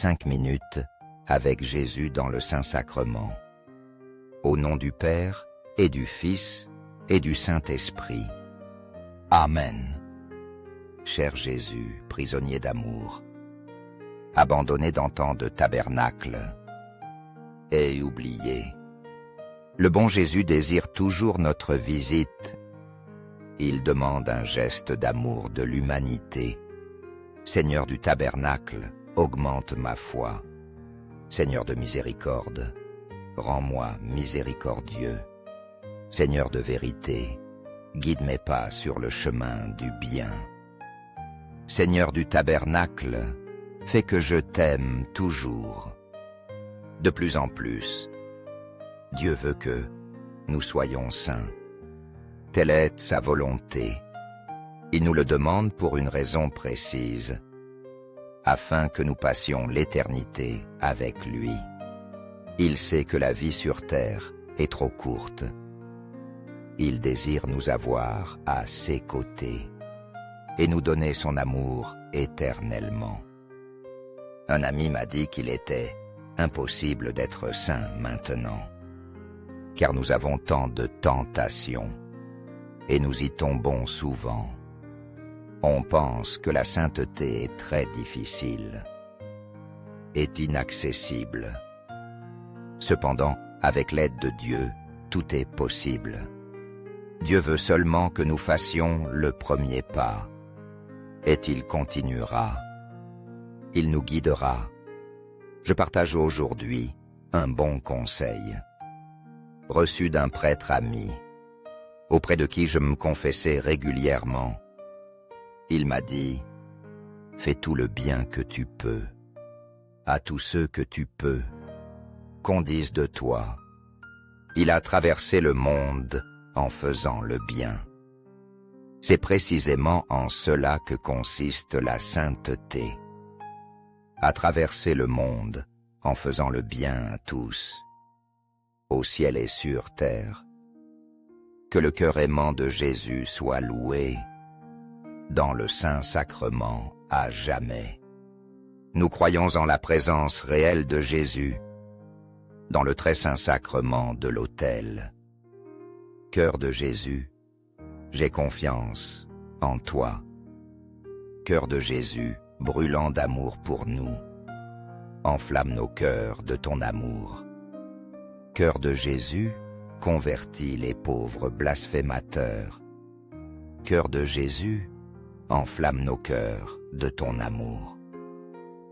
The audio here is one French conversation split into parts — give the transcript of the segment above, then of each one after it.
5 minutes avec Jésus dans le Saint-Sacrement. Au nom du Père et du Fils et du Saint-Esprit. Amen. Cher Jésus, prisonnier d'amour, abandonné dans tant de tabernacles et oublié, le bon Jésus désire toujours notre visite. Il demande un geste d'amour de l'humanité. Seigneur du tabernacle, augmente ma foi. Seigneur de miséricorde, rends-moi miséricordieux. Seigneur de vérité, guide mes pas sur le chemin du bien. Seigneur du tabernacle, fais que je t'aime toujours. De plus en plus, Dieu veut que nous soyons saints. Telle est sa volonté. Il nous le demande pour une raison précise, afin que nous passions l'éternité avec lui. Il sait que la vie sur terre est trop courte. Il désire nous avoir à ses côtés et nous donner son amour éternellement. Un ami m'a dit qu'il était impossible d'être saint maintenant, car nous avons tant de tentations et nous y tombons souvent. On pense que la sainteté est très difficile, est inaccessible. Cependant, avec l'aide de Dieu, tout est possible. Dieu veut seulement que nous fassions le premier pas, et il continuera. Il nous guidera. Je partage aujourd'hui un bon conseil, reçu d'un prêtre ami, auprès de qui je me confessais régulièrement. Il m'a dit, « Fais tout le bien que tu peux, à tous ceux que tu peux, qu'on dise de toi. Il a traversé le monde en faisant le bien. » C'est précisément en cela que consiste la sainteté. À traverser le monde en faisant le bien à tous, au ciel et sur terre. Que le cœur aimant de Jésus soit loué dans le Saint-Sacrement à jamais. Nous croyons en la présence réelle de Jésus dans le très saint sacrement de l'autel. Cœur de Jésus, j'ai confiance en toi. Cœur de Jésus, brûlant d'amour pour nous, enflamme nos cœurs de ton amour. Cœur de Jésus, convertis les pauvres blasphémateurs. Cœur de Jésus, enflamme nos cœurs de ton amour.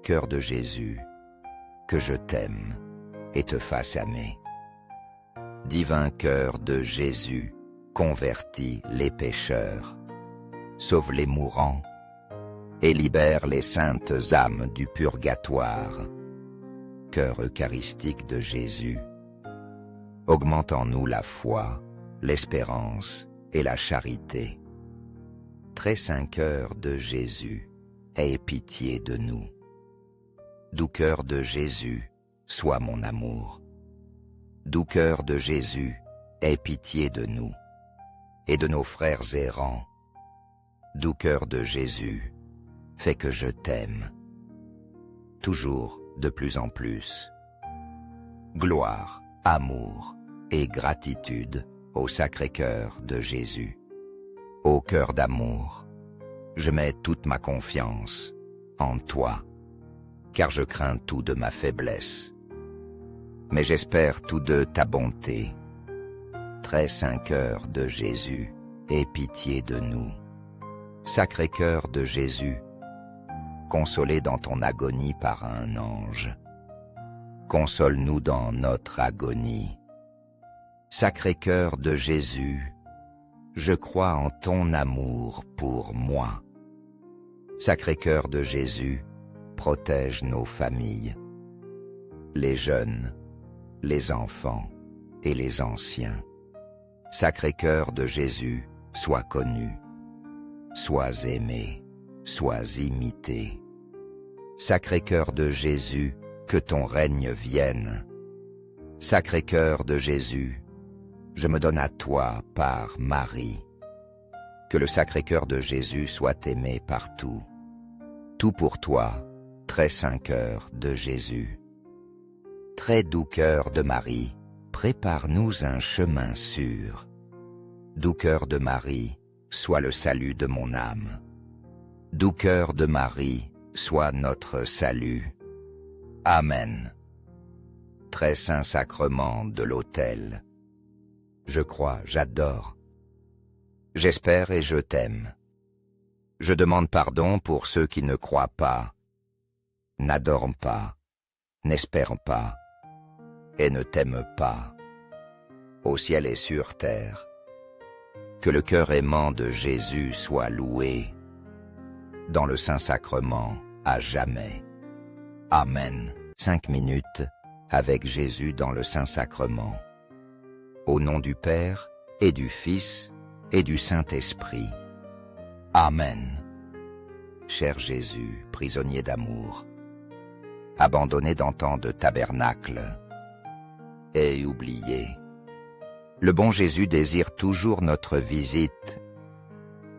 Cœur de Jésus, que je t'aime et te fasse aimer. Divin cœur de Jésus, convertis les pécheurs, sauve les mourants et libère les saintes âmes du purgatoire. Cœur eucharistique de Jésus, augmente en nous la foi, l'espérance et la charité. Très saint cœur de Jésus, aie pitié de nous. Doux cœur de Jésus, sois mon amour. Doux cœur de Jésus, aie pitié de nous et de nos frères errants. Doux cœur de Jésus, fais que je t'aime. Toujours de plus en plus. Gloire, amour et gratitude au Sacré-Cœur de Jésus. Ô cœur d'amour, je mets toute ma confiance en toi, car je crains tout de ma faiblesse. Mais j'espère tout de ta bonté. Très saint cœur de Jésus, aie pitié de nous. Sacré cœur de Jésus, consolé dans ton agonie par un ange, console-nous dans notre agonie. Sacré cœur de Jésus, je crois en ton amour pour moi. Sacré cœur de Jésus, protège nos familles, les jeunes, les enfants et les anciens. Sacré cœur de Jésus, sois connu, sois aimé, sois imité. Sacré cœur de Jésus, que ton règne vienne. Sacré cœur de Jésus, je me donne à toi par Marie. Que le Sacré cœur de Jésus soit aimé partout. Tout pour toi, Très saint cœur de Jésus. Très doux cœur de Marie, prépare-nous un chemin sûr. Doux cœur de Marie, sois le salut de mon âme. Doux cœur de Marie, sois notre salut. Amen. Très saint sacrement de l'autel. Je crois, j'adore. J'espère et je t'aime. Je demande pardon pour ceux qui ne croient pas, n'adorent pas, n'espèrent pas et ne t'aiment pas. Au ciel et sur terre, que le cœur aimant de Jésus soit loué, dans le Saint-Sacrement à jamais. Amen. 5 minutes avec Jésus dans le Saint-Sacrement. Au nom du Père et du Fils et du Saint-Esprit. Amen. Cher Jésus, prisonnier d'amour, abandonné dans tant de tabernacles et oublié, le bon Jésus désire toujours notre visite.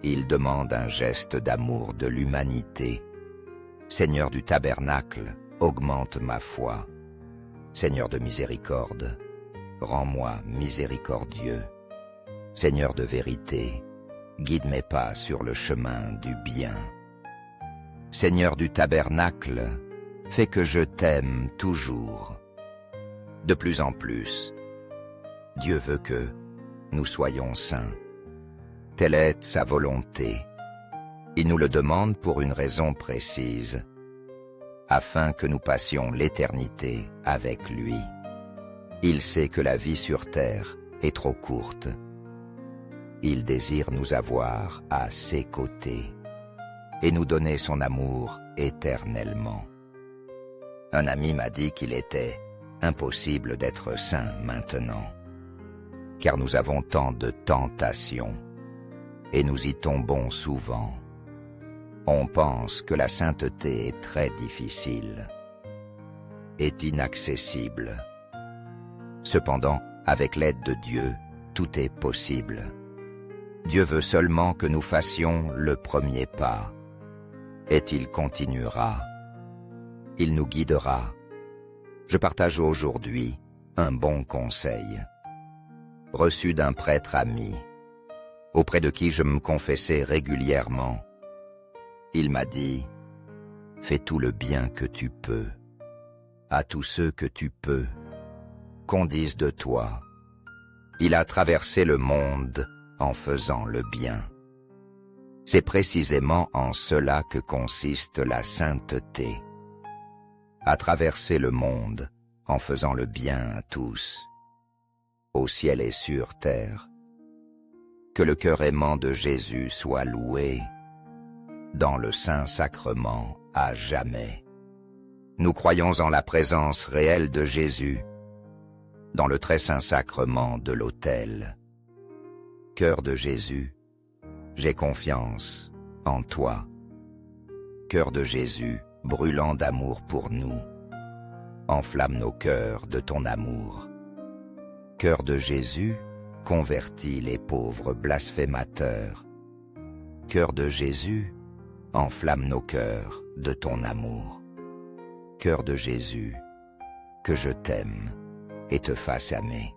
Il demande un geste d'amour de l'humanité. Seigneur du tabernacle, augmente ma foi. Seigneur de miséricorde, rends-moi miséricordieux. Seigneur de vérité, guide mes pas sur le chemin du bien. Seigneur du tabernacle, fais que je t'aime toujours. De plus en plus, Dieu veut que nous soyons saints. Telle est sa volonté. Il nous le demande pour une raison précise, afin que nous passions l'éternité avec lui. Il sait que la vie sur terre est trop courte. Il désire nous avoir à ses côtés et nous donner son amour éternellement. Un ami m'a dit qu'il était impossible d'être saint maintenant, car nous avons tant de tentations et nous y tombons souvent. On pense que la sainteté est très difficile, est inaccessible. Cependant, avec l'aide de Dieu, tout est possible. Dieu veut seulement que nous fassions le premier pas, et il continuera. Il nous guidera. Je partage aujourd'hui un bon conseil, reçu d'un prêtre ami, auprès de qui je me confessais régulièrement. Il m'a dit, « Fais tout le bien que tu peux, à tous ceux que tu peux, qu'on dise de toi. Il a traversé le monde en faisant le bien. » C'est précisément en cela que consiste la sainteté. À traverser le monde en faisant le bien à tous, au ciel et sur terre. Que le cœur aimant de Jésus soit loué, dans le Saint-Sacrement à jamais. Nous croyons en la présence réelle de Jésus, dans le très saint sacrement de l'autel. Cœur de Jésus, j'ai confiance en toi. Cœur de Jésus, brûlant d'amour pour nous, enflamme nos cœurs de ton amour. Cœur de Jésus, convertis les pauvres blasphémateurs. Cœur de Jésus, enflamme nos cœurs de ton amour. Cœur de Jésus, que je t'aime et te fasse aimer.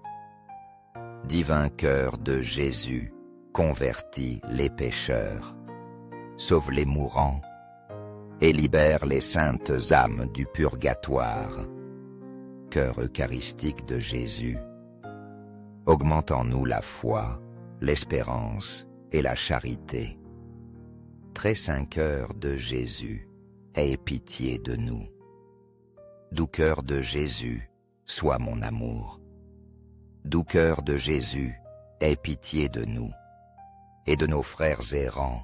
Divin cœur de Jésus, convertis les pécheurs, sauve les mourants et libère les saintes âmes du purgatoire. Cœur eucharistique de Jésus, augmente en nous la foi, l'espérance et la charité. Très saint cœur de Jésus, aie pitié de nous. Doux cœur de Jésus, sois mon amour. Doux cœur de Jésus, aie pitié de nous et de nos frères errants.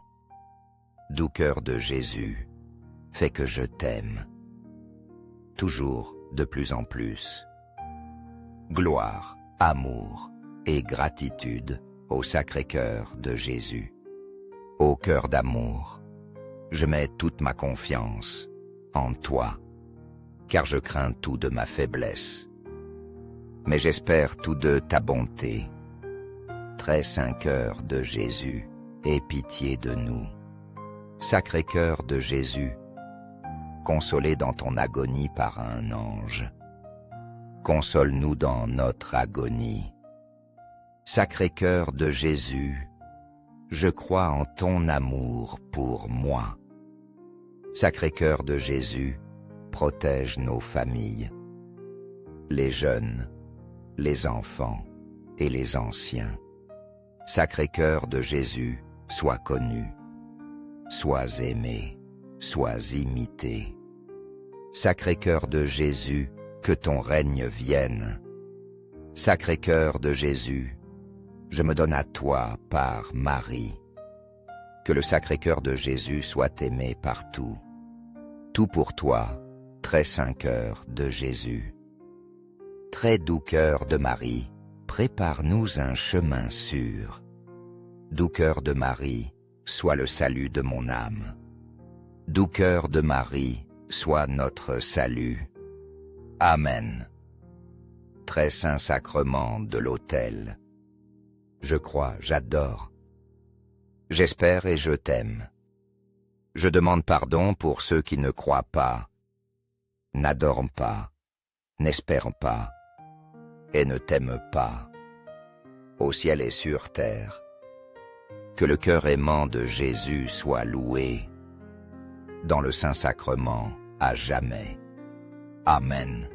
Doux cœur de Jésus, fais que je t'aime. Toujours de plus en plus. Gloire, amour et gratitude au Sacré-Cœur de Jésus. Ô cœur d'amour, je mets toute ma confiance en toi, car je crains tout de ma faiblesse. Mais j'espère tout de ta bonté. Très saint cœur de Jésus, aie pitié de nous. Sacré cœur de Jésus, consolé dans ton agonie par un ange. Console-nous dans notre agonie. Sacré-Cœur de Jésus, je crois en ton amour pour moi. Sacré-Cœur de Jésus, protège nos familles, les jeunes, les enfants et les anciens. Sacré-Cœur de Jésus, sois connu, sois aimé, sois imité. Sacré-Cœur de Jésus, que ton règne vienne. Sacré-Cœur de Jésus, je me donne à toi par Marie. Que le Sacré-Cœur de Jésus soit aimé partout. Tout pour toi, très saint cœur de Jésus. Très doux cœur de Marie, prépare-nous un chemin sûr. Doux cœur de Marie, sois le salut de mon âme. Doux cœur de Marie, sois notre salut. Amen. Très saint sacrement de l'autel. Je crois, j'adore. J'espère et je t'aime. Je demande pardon pour ceux qui ne croient pas, n'adorent pas, n'espèrent pas et ne t'aiment pas. Au ciel et sur terre, que le cœur aimant de Jésus soit loué, dans le Saint-Sacrement à jamais. Amen.